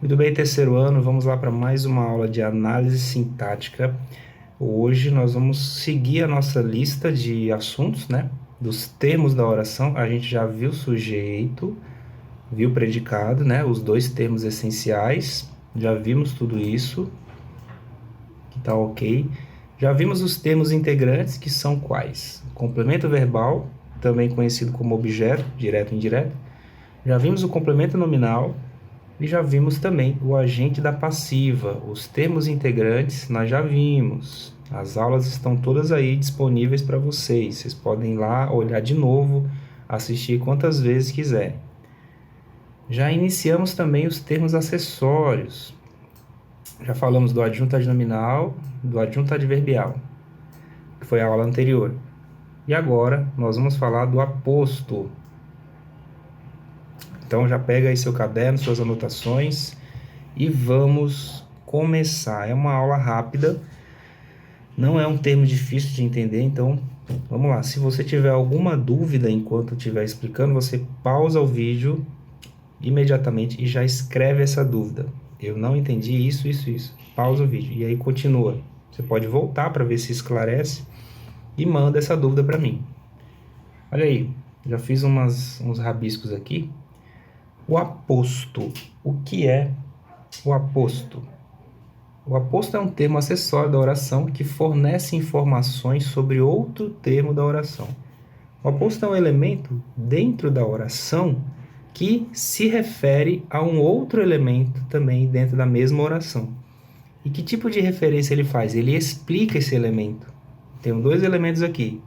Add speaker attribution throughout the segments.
Speaker 1: Muito bem, terceiro ano, vamos lá para mais uma aula de análise sintática. Hoje nós vamos seguir a nossa lista de assuntos, né? Dos termos da oração. A gente já viu sujeito, viu predicado, né? Os dois termos essenciais. Já vimos tudo isso, que tá ok. Já vimos os termos integrantes, que são quais? Complemento verbal, também conhecido como objeto, direto e indireto. Já vimos o complemento nominal. E já vimos também o agente da passiva. Os termos integrantes nós já vimos. As aulas estão todas aí disponíveis para vocês. Vocês podem ir lá olhar de novo, assistir quantas vezes quiserem. Já iniciamos também os termos acessórios. Já falamos do adjunto adnominal, do adjunto adverbial, que foi a aula anterior. E agora nós vamos falar do aposto. Então já pega aí seu caderno, suas anotações e vamos começar. É uma aula rápida, não é um termo difícil de entender, então vamos lá. Se você tiver alguma dúvida enquanto eu estiver explicando, você pausa o vídeo imediatamente e já escreve essa dúvida. Eu não entendi isso. Pausa o vídeo e aí continua. Você pode voltar para ver se esclarece e manda essa dúvida para mim. Olha aí, já fiz uns rabiscos aqui. O aposto. O que é o aposto? O aposto é um termo acessório da oração que fornece informações sobre outro termo da oração. O aposto é um elemento dentro da oração que se refere a um outro elemento também dentro da mesma oração. E que tipo de referência ele faz? Ele explica esse elemento. Tem dois elementos aqui.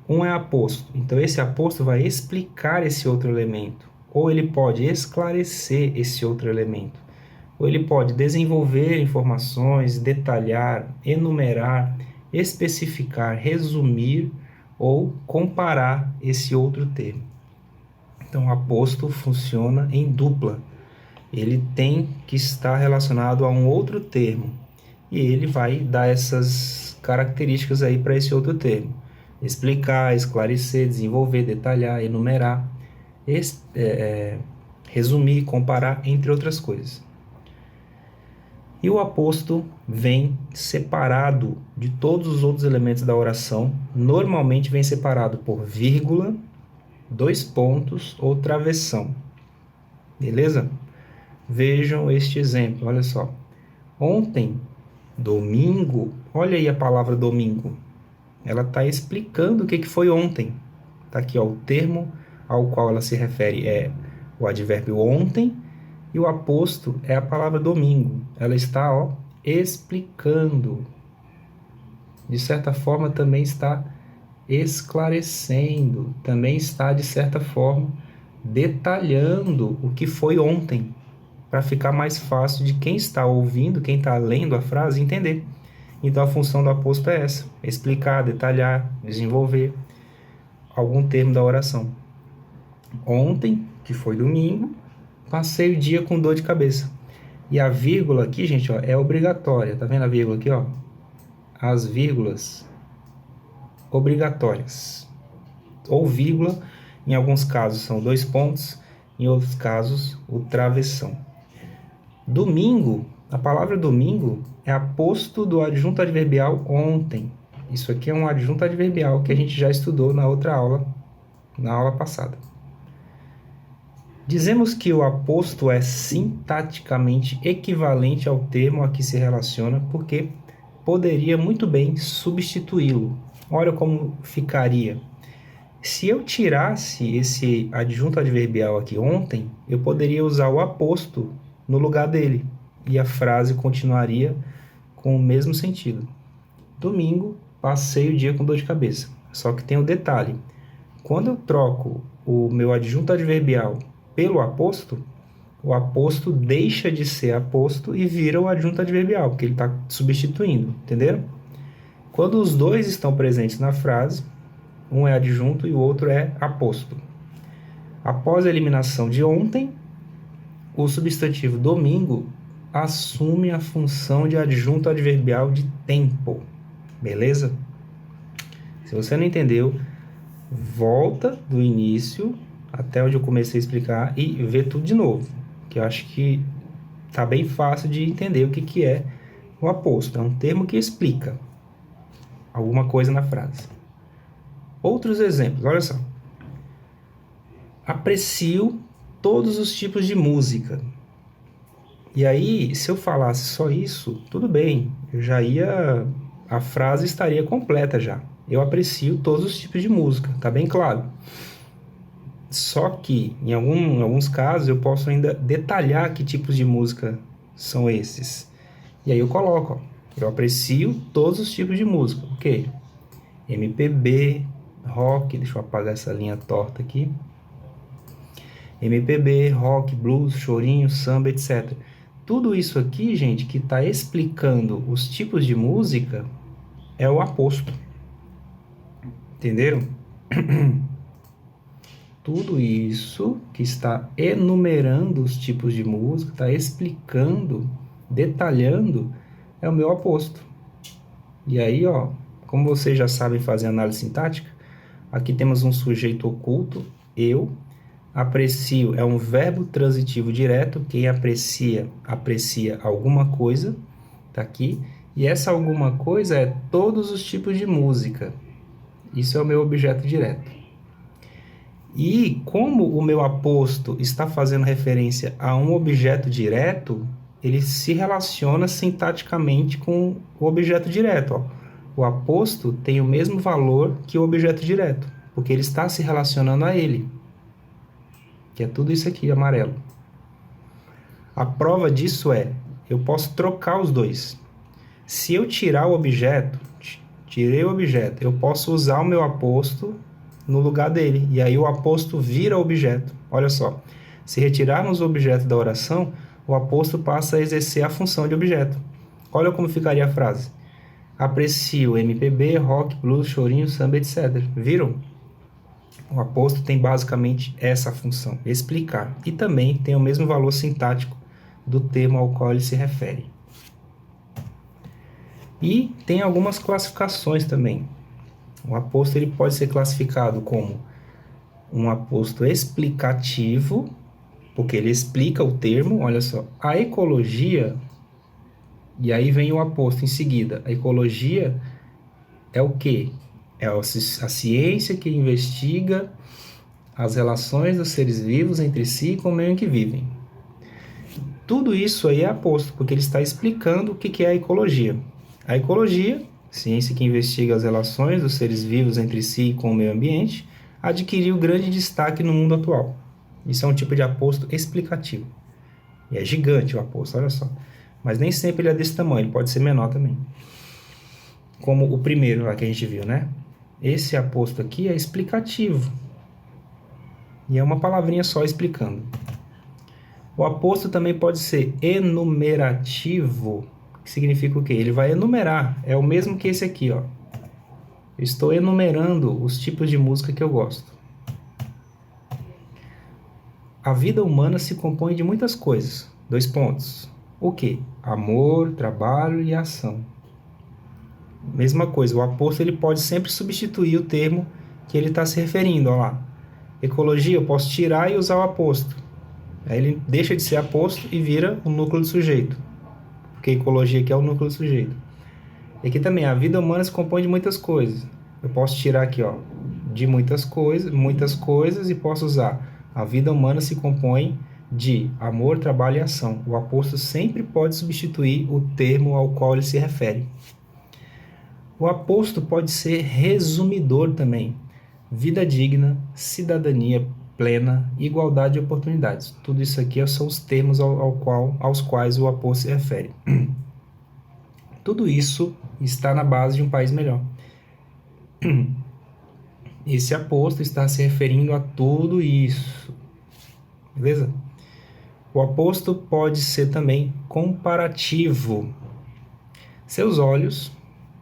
Speaker 1: Um é aposto. Então, esse aposto vai explicar esse outro elemento. Ou ele pode esclarecer esse outro elemento. Ou ele pode desenvolver informações, detalhar, enumerar, especificar, resumir ou comparar esse outro termo. Então, o aposto funciona em dupla. Ele tem que estar relacionado a um outro termo. E ele vai dar essas características aí para esse outro termo. Explicar, esclarecer, desenvolver, detalhar, enumerar, resumir, comparar, entre outras coisas. E o aposto vem separado de todos os outros elementos da oração. Normalmente vem separado por vírgula, dois pontos ou travessão. Beleza? Vejam este exemplo, olha só. Ontem, domingo, olha aí a palavra domingo. Ela está explicando o que foi ontem. Está aqui, ó, o termo ao qual ela se refere é o advérbio ontem, e o aposto é a palavra domingo. Ela está, ó, explicando. De certa forma, também está esclarecendo. Também está, de certa forma, detalhando o que foi ontem, para ficar mais fácil de quem está ouvindo, quem está lendo a frase, entender. Então, a função do aposto é essa: explicar, detalhar, desenvolver algum termo da oração. Ontem, que foi domingo, passei o dia com dor de cabeça. E a vírgula aqui, gente, ó, é obrigatória. Tá vendo a vírgula aqui, ó? As vírgulas obrigatórias. Ou vírgula, em alguns casos são dois pontos, em outros casos o travessão. Domingo, a palavra domingo é aposto do adjunto adverbial ontem. Isso aqui é um adjunto adverbial que a gente já estudou na outra aula, na aula passada. Dizemos que o aposto é sintaticamente equivalente ao termo a que se relaciona, porque poderia muito bem substituí-lo. Olha como ficaria. Se eu tirasse esse adjunto adverbial aqui ontem, eu poderia usar o aposto no lugar dele, e a frase continuaria com o mesmo sentido. Domingo, passei o dia com dor de cabeça. Só que tem um detalhe. Quando eu troco o meu adjunto adverbial pelo aposto, o aposto deixa de ser aposto e vira o adjunto adverbial, porque ele está substituindo, entenderam? Quando os dois estão presentes na frase, um é adjunto e o outro é aposto. Após a eliminação de ontem, o substantivo domingo assume a função de adjunto adverbial de tempo. Beleza? Se você não entendeu, volta do início até onde eu comecei a explicar e vê tudo de novo, que eu acho que tá bem fácil de entender o que é o aposto. É um termo que explica alguma coisa na frase. Outros exemplos, olha só. Aprecio todos os tipos de música. E aí, se eu falasse só isso, tudo bem, a frase estaria completa já. Eu aprecio todos os tipos de música, tá bem claro. Só que, em alguns casos, eu posso ainda detalhar que tipos de música são esses. E aí eu coloco, ó, eu aprecio todos os tipos de música, ok? MPB, rock, deixa eu apagar essa linha torta aqui. MPB, rock, blues, chorinho, samba, etc. Tudo isso aqui, gente, que está explicando os tipos de música é o aposto. Entenderam? Tudo isso que está enumerando os tipos de música, está explicando, detalhando, é o meu aposto. E aí, ó, como vocês já sabem fazer análise sintática, aqui temos um sujeito oculto, eu. Aprecio é um verbo transitivo direto. Quem aprecia, aprecia alguma coisa, tá aqui. E essa alguma coisa é todos os tipos de música. Isso é o meu objeto direto. E como o meu aposto está fazendo referência a um objeto direto, ele se relaciona sintaticamente com o objeto direto. Ó. O aposto tem o mesmo valor que o objeto direto, porque ele está se relacionando a ele. Que é tudo isso aqui, amarelo. A prova disso é, eu posso trocar os dois. Se eu tirar o objeto, tirei o objeto, eu posso usar o meu aposto no lugar dele. E aí o aposto vira objeto. Olha só, se retirarmos o objeto da oração, o aposto passa a exercer a função de objeto. Olha como ficaria a frase. Aprecio MPB, rock, blues, chorinho, samba, etc. Viram? O aposto tem basicamente essa função, explicar, e também tem o mesmo valor sintático do termo ao qual ele se refere. E tem algumas classificações também. O aposto ele pode ser classificado como um aposto explicativo, porque ele explica o termo, olha só, a ecologia, e aí vem o aposto em seguida. A ecologia é o quê? É a ciência que investiga as relações dos seres vivos entre si e com o meio em que vivem. Tudo isso aí é aposto, porque ele está explicando o que é a ecologia. A ecologia, ciência que investiga as relações dos seres vivos entre si e com o meio ambiente, adquiriu grande destaque no mundo atual. Isso é um tipo de aposto explicativo. E é gigante o aposto, olha só. Mas nem sempre ele é desse tamanho, ele pode ser menor também. Como o primeiro lá que a gente viu, né? Esse aposto aqui é explicativo. E é uma palavrinha só explicando. O aposto também pode ser enumerativo, que significa o quê? Ele vai enumerar, é o mesmo que esse aqui, ó. Eu estou enumerando os tipos de música que eu gosto. A vida humana se compõe de muitas coisas. 2 pontos. O quê? Amor, trabalho e ação. Mesma coisa, o aposto ele pode sempre substituir o termo que ele está se referindo, ó lá. Ecologia, eu posso tirar e usar o aposto. Aí ele deixa de ser aposto e vira o núcleo do sujeito. Porque ecologia aqui é o núcleo do sujeito. E aqui também, a vida humana se compõe de muitas coisas. Eu posso tirar aqui, ó, de muitas coisas e posso usar. A vida humana se compõe de amor, trabalho e ação. O aposto sempre pode substituir o termo ao qual ele se refere. O aposto pode ser resumidor também. Vida digna, cidadania plena, igualdade de oportunidades. Tudo isso aqui são os termos aos quais o aposto se refere. Tudo isso está na base de um país melhor. Esse aposto está se referindo a tudo isso. Beleza? O aposto pode ser também comparativo. Seus olhos,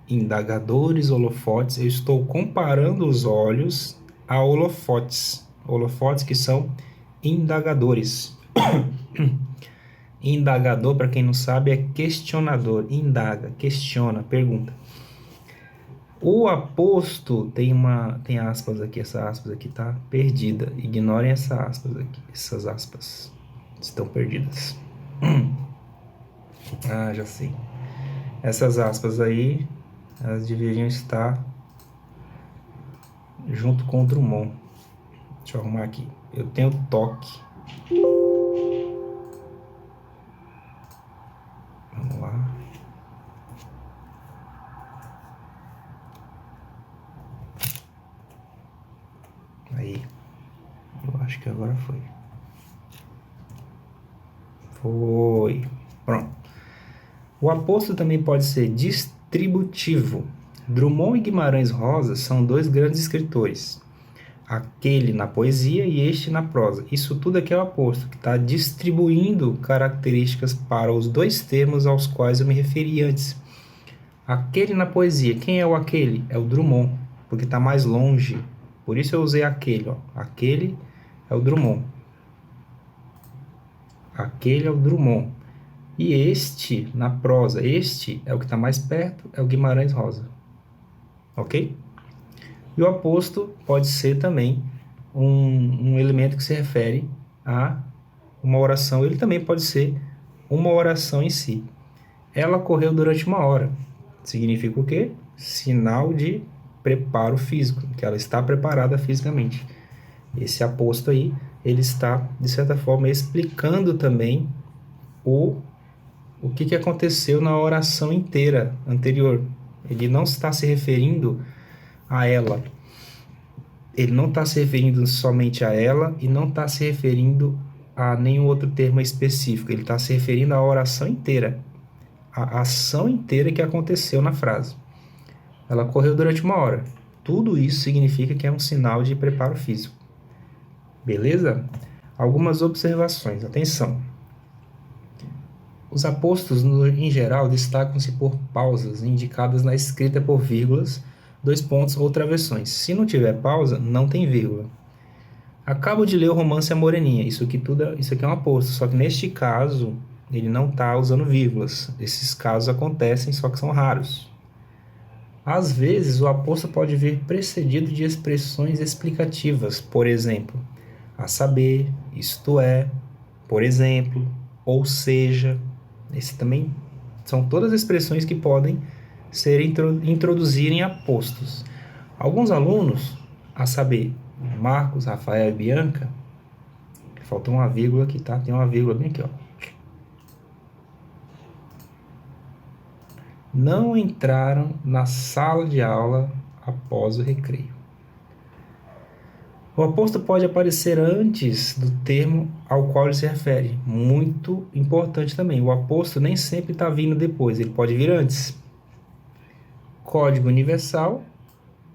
Speaker 1: indagadores, holofotes, eu estou comparando os olhos a holofotes. Holofotes que são indagadores. Indagador, para quem não sabe, é questionador. Indaga, questiona, pergunta. O aposto tem aspas aqui, essa aspas aqui tá perdida. Ignorem essa aspas aqui, essas aspas estão perdidas. Ah, já sei. Essas aspas aí, elas deveriam estar junto com o Drummond. Deixa eu arrumar aqui. Eu tenho toque. Vamos lá. Aí. Eu acho que agora foi. Foi. Pronto. O aposto também pode ser distributivo. Drummond e Guimarães Rosa são dois grandes escritores. Aquele na poesia e este na prosa. Isso tudo aqui é o aposto, que está distribuindo características para os dois termos aos quais eu me referi antes. Aquele na poesia. Quem é o aquele? É o Drummond, porque está mais longe. Por isso eu usei aquele. Ó. Aquele é o Drummond. Aquele é o Drummond. E este, na prosa, este é o que está mais perto, é o Guimarães Rosa. Ok? E o aposto pode ser também um elemento que se refere a uma oração. Ele também pode ser uma oração em si. Ela correu durante 1 hora. Significa o quê? Sinal de preparo físico, que ela está preparada fisicamente. Esse aposto aí, ele está, de certa forma, explicando também o que aconteceu na oração inteira anterior. Ele não está se referindo a ela. Ele não está se referindo somente a ela e não está se referindo a nenhum outro termo específico. Ele está se referindo à oração inteira, à ação inteira que aconteceu na frase. Ela correu durante 1 hora. Tudo isso significa que é um sinal de preparo físico. Beleza? Algumas observações. Atenção. Os apostos, em geral, destacam-se por pausas indicadas na escrita por vírgulas, 2 pontos ou travessões. Se não tiver pausa, não tem vírgula. Acabo de ler o romance A Moreninha. Isso aqui é um aposto, só que neste caso ele não está usando vírgulas. Esses casos acontecem, só que são raros. Às vezes, o aposto pode vir precedido de expressões explicativas, por exemplo, a saber, isto é, por exemplo, ou seja. Esse também são todas expressões que podem ser introduzir em apostos. Alguns alunos, a saber, Marcos, Rafael e Bianca, faltou uma vírgula aqui, tá? Tem uma vírgula bem aqui, ó. Não entraram na sala de aula após o recreio. O aposto pode aparecer antes do termo ao qual ele se refere. Muito importante também. O aposto nem sempre está vindo depois, ele pode vir antes. Código universal.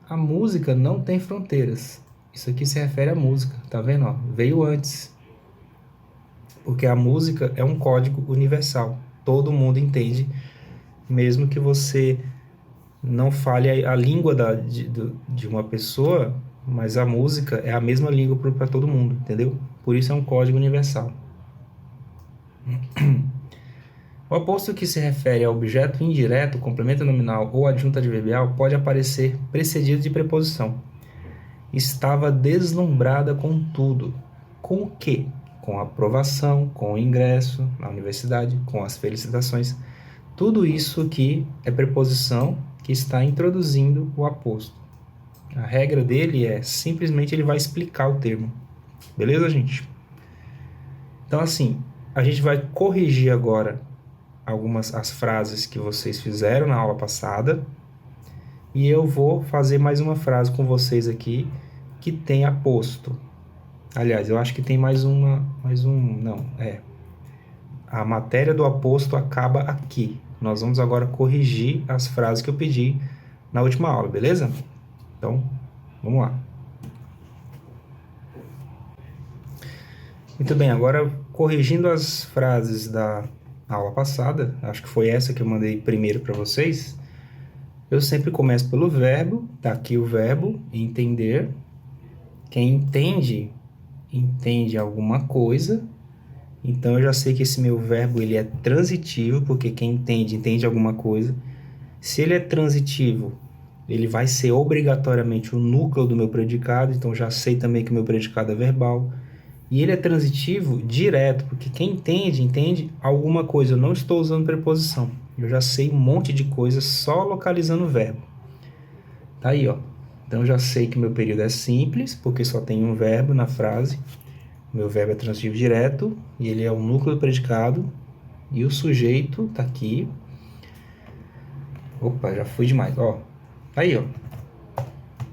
Speaker 1: A música não tem fronteiras. Isso aqui se refere à música, tá vendo? Ó, veio antes. Porque a música é um código universal. Todo mundo entende, mesmo que você não fale a língua de uma pessoa, mas a música é a mesma língua para todo mundo, entendeu? Por isso é um código universal. O aposto que se refere a objeto indireto, complemento nominal ou adjunto adverbial pode aparecer precedido de preposição. Estava deslumbrada com tudo. Com o quê? Com a aprovação, com o ingresso na universidade, com as felicitações. Tudo isso aqui é preposição que está introduzindo o aposto. A regra dele é simplesmente ele vai explicar o termo. Beleza, gente? Então, assim, a gente vai corrigir agora as frases que vocês fizeram na aula passada. E eu vou fazer mais uma frase com vocês aqui que tem aposto. Aliás, eu acho que tem a matéria do aposto acaba aqui. Nós vamos agora corrigir as frases que eu pedi na última aula, beleza? Então, vamos lá. Muito bem, agora corrigindo as frases da aula passada, acho que foi essa que eu mandei primeiro para vocês. Eu sempre começo pelo verbo, tá aqui o verbo, entender. Quem entende alguma coisa. Então, eu já sei que esse meu verbo ele é transitivo, porque quem entende alguma coisa. Se ele é transitivo, ele vai ser obrigatoriamente o núcleo do meu predicado, então já sei também que o meu predicado é verbal. E ele é transitivo direto, porque quem entende, entende alguma coisa. Eu não estou usando preposição. Eu já sei um monte de coisa só localizando o verbo. Tá aí, ó. Então, eu já sei que meu período é simples, porque só tem um verbo na frase. Meu verbo é transitivo direto, e ele é o núcleo do predicado. E o sujeito tá aqui. Opa, já fui demais. Ó, tá aí, ó.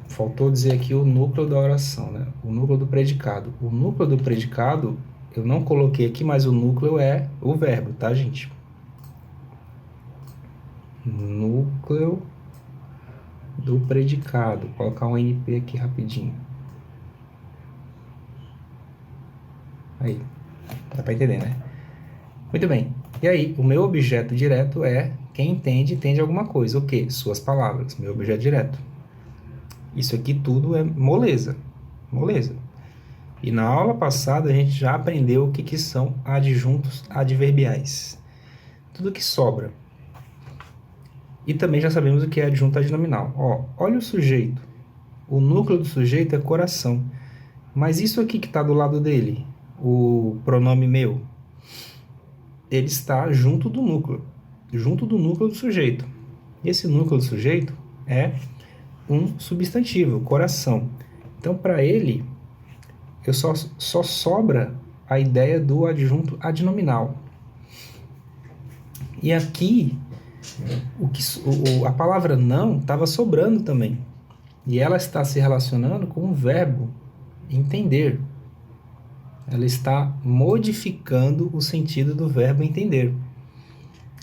Speaker 1: Faltou dizer aqui o núcleo da oração, né? O núcleo do predicado. O núcleo do predicado, eu não coloquei aqui, mas o núcleo é o verbo, tá, gente? Núcleo do predicado. Vou colocar um NP aqui rapidinho. Aí, dá pra entender, né? Muito bem. E aí, o meu objeto direto é quem entende, entende alguma coisa. O quê? Suas palavras. Meu objeto direto. Isso aqui tudo é moleza. Moleza. E na aula passada a gente já aprendeu o que são adjuntos adverbiais. Tudo que sobra. E também já sabemos o que é adjunto adnominal. Ó, olha o sujeito. O núcleo do sujeito é coração. Mas isso aqui que está do lado dele, o pronome meu, ele está junto do núcleo do sujeito. Esse núcleo do sujeito é um substantivo, coração. Então, para ele, só sobra a ideia do adjunto adnominal. E aqui, a palavra não estava sobrando também. E ela está se relacionando com o verbo entender. Ela está modificando o sentido do verbo entender.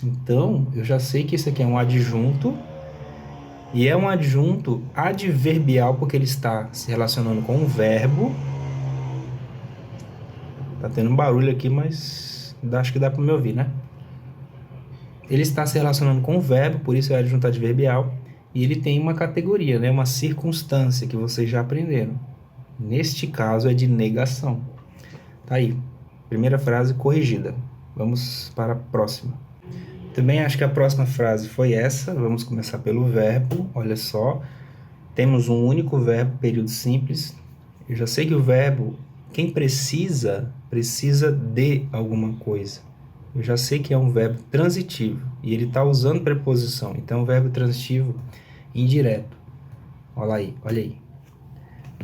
Speaker 1: Então, eu já sei que isso aqui é um adjunto, e é um adjunto adverbial, porque ele está se relacionando com o verbo. Tá tendo um barulho aqui, mas acho que dá para me ouvir, né? Ele está se relacionando com o verbo, por isso é adjunto adverbial, e ele tem uma categoria, né? Uma circunstância que vocês já aprenderam. Neste caso é de negação. Tá aí, primeira frase corrigida. Vamos para a próxima. Também acho que a próxima frase foi essa. Vamos começar pelo verbo. Olha só, temos um único verbo, período simples. Eu já sei que o verbo, quem precisa de alguma coisa. Eu já sei que é um verbo transitivo e ele está usando preposição. Então, verbo transitivo indireto. Olha aí, olha aí.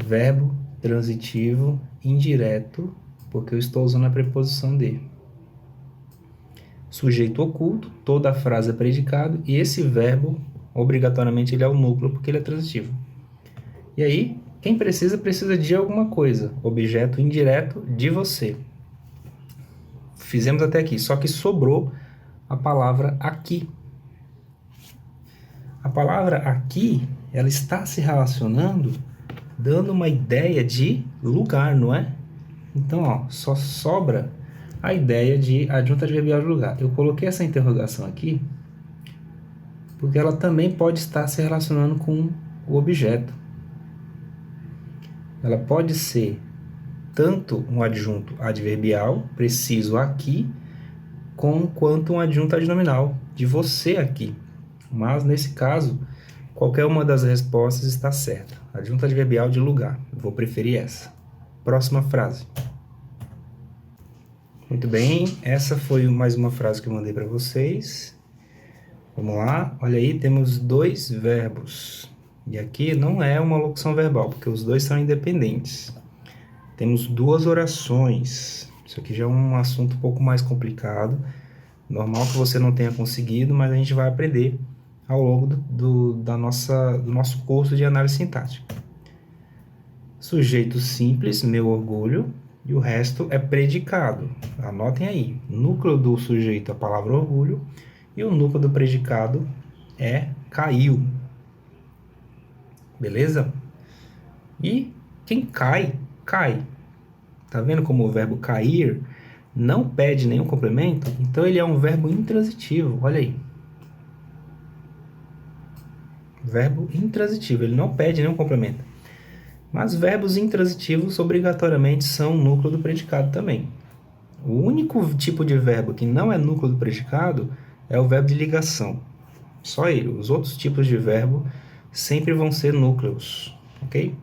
Speaker 1: Verbo transitivo indireto, porque eu estou usando a preposição de. Sujeito oculto, toda a frase é predicado, e esse verbo, obrigatoriamente, ele é o núcleo, porque ele é transitivo. E aí, quem precisa de alguma coisa. Objeto indireto de você. Fizemos até aqui, só que sobrou a palavra aqui. A palavra aqui, ela está se relacionando, dando uma ideia de lugar, não é? Então, ó, só sobra a ideia de adjunto adverbial de lugar. Eu coloquei essa interrogação aqui porque ela também pode estar se relacionando com o objeto. Ela pode ser tanto um adjunto adverbial, preciso aqui, quanto um adjunto adnominal, de você aqui. Mas, nesse caso, qualquer uma das respostas está certa. Adjunto adverbial de lugar. Vou preferir essa. Próxima frase. Muito bem, essa foi mais uma frase que eu mandei para vocês. Vamos lá, olha aí, temos dois verbos. E aqui não é uma locução verbal, porque os dois são independentes. Temos duas orações. Isso aqui já é um assunto um pouco mais complicado. Normal que você não tenha conseguido, mas a gente vai aprender ao longo do nosso curso de análise sintática. Sujeito simples, meu orgulho, e o resto é predicado. Anotem aí, núcleo do sujeito a palavra orgulho, e o núcleo do predicado é caiu. Beleza? E quem cai, cai. Tá vendo como o verbo cair não pede nenhum complemento? Então ele é um verbo intransitivo, olha aí. Verbo intransitivo, ele não pede nenhum complemento. Mas verbos intransitivos obrigatoriamente são núcleo do predicado também. O único tipo de verbo que não é núcleo do predicado é o verbo de ligação. Só ele. Os outros tipos de verbo sempre vão ser núcleos, ok?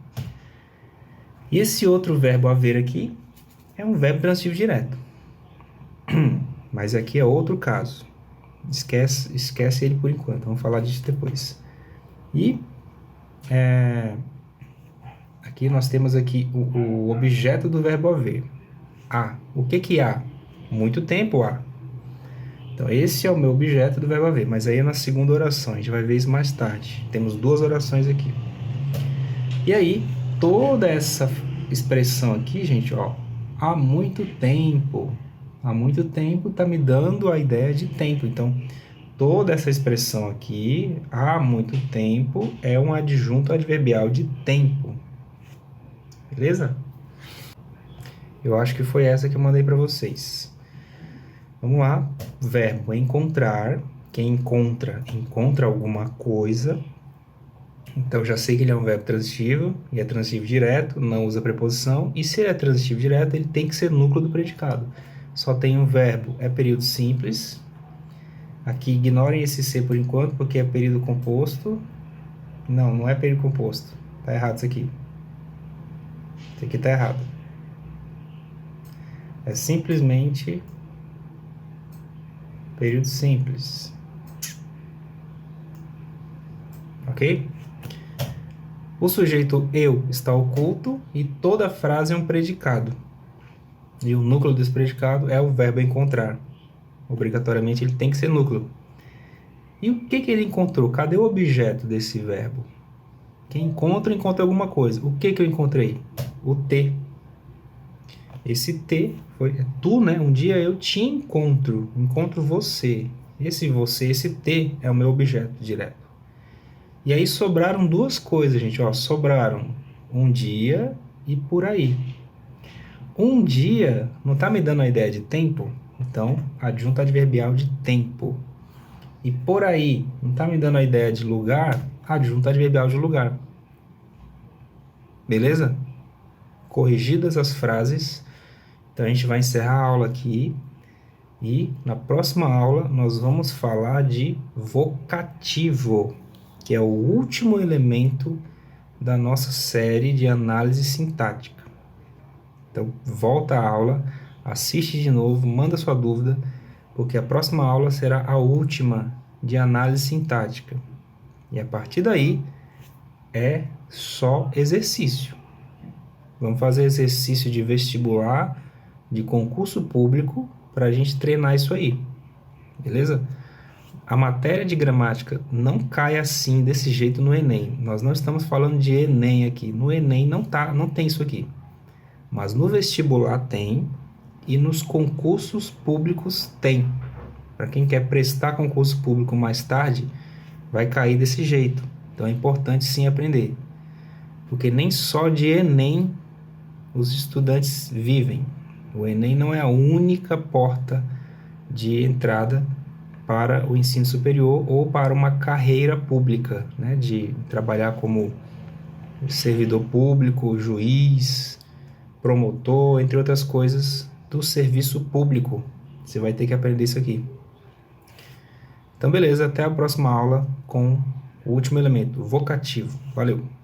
Speaker 1: E esse outro verbo haver aqui é um verbo transitivo direto. Mas aqui é outro caso. Esquece ele por enquanto. Vamos falar disso depois. E aqui nós temos aqui o objeto do verbo haver. Há. O que há? Muito tempo há. Então, esse é o meu objeto do verbo haver. Mas aí é na segunda oração. A gente vai ver isso mais tarde. Temos duas orações aqui. E aí, toda essa expressão aqui, gente, ó, há muito tempo. Há muito tempo está me dando a ideia de tempo. Então, toda essa expressão aqui, há muito tempo, é um adjunto adverbial de tempo. Beleza? Eu acho que foi essa que eu mandei para vocês. Vamos lá. Verbo encontrar. Quem encontra alguma coisa. Então, já sei que ele é um verbo transitivo, e é transitivo direto, não usa preposição. E se ele é transitivo direto, ele tem que ser núcleo do predicado. Só tem um verbo, é período simples. Aqui, ignorem esse ser por enquanto, porque é período composto. Não é período composto. Tá errado isso aqui. Isso aqui tá errado. É simplesmente período simples. Ok? O sujeito eu está oculto e toda frase é um predicado. E o núcleo desse predicado é o verbo encontrar. Obrigatoriamente ele tem que ser núcleo. E o que ele encontrou? Cadê o objeto desse verbo? Quem encontra alguma coisa. O que eu encontrei? O te. Esse te foi tu, né? Um dia eu te encontro você. Esse te é o meu objeto direto. E aí sobraram duas coisas, gente. Ó, sobraram um dia e por aí. Um dia não está me dando a ideia de tempo? Então, adjunto adverbial de tempo. E por aí não está me dando a ideia de lugar? Adjunto adverbial de lugar. Beleza? Corrigidas as frases. Então, a gente vai encerrar a aula aqui. E na próxima aula nós vamos falar de vocativo, que é o último elemento da nossa série de análise sintática. Então, volta à aula, assiste de novo, manda sua dúvida, porque a próxima aula será a última de análise sintática. E a partir daí, é só exercício. Vamos fazer exercício de vestibular, de concurso público, para a gente treinar isso aí. Beleza? A matéria de gramática não cai assim, desse jeito, no Enem. Nós não estamos falando de Enem aqui. No Enem não tem isso aqui. Mas no vestibular tem e nos concursos públicos tem. Para quem quer prestar concurso público mais tarde, vai cair desse jeito. Então é importante sim aprender. Porque nem só de Enem os estudantes vivem. O Enem não é a única porta de entrada para o ensino superior ou para uma carreira pública, né? De trabalhar como servidor público, juiz, promotor, entre outras coisas do serviço público. Você vai ter que aprender isso aqui. Então, beleza, até a próxima aula com o último elemento, vocativo. Valeu!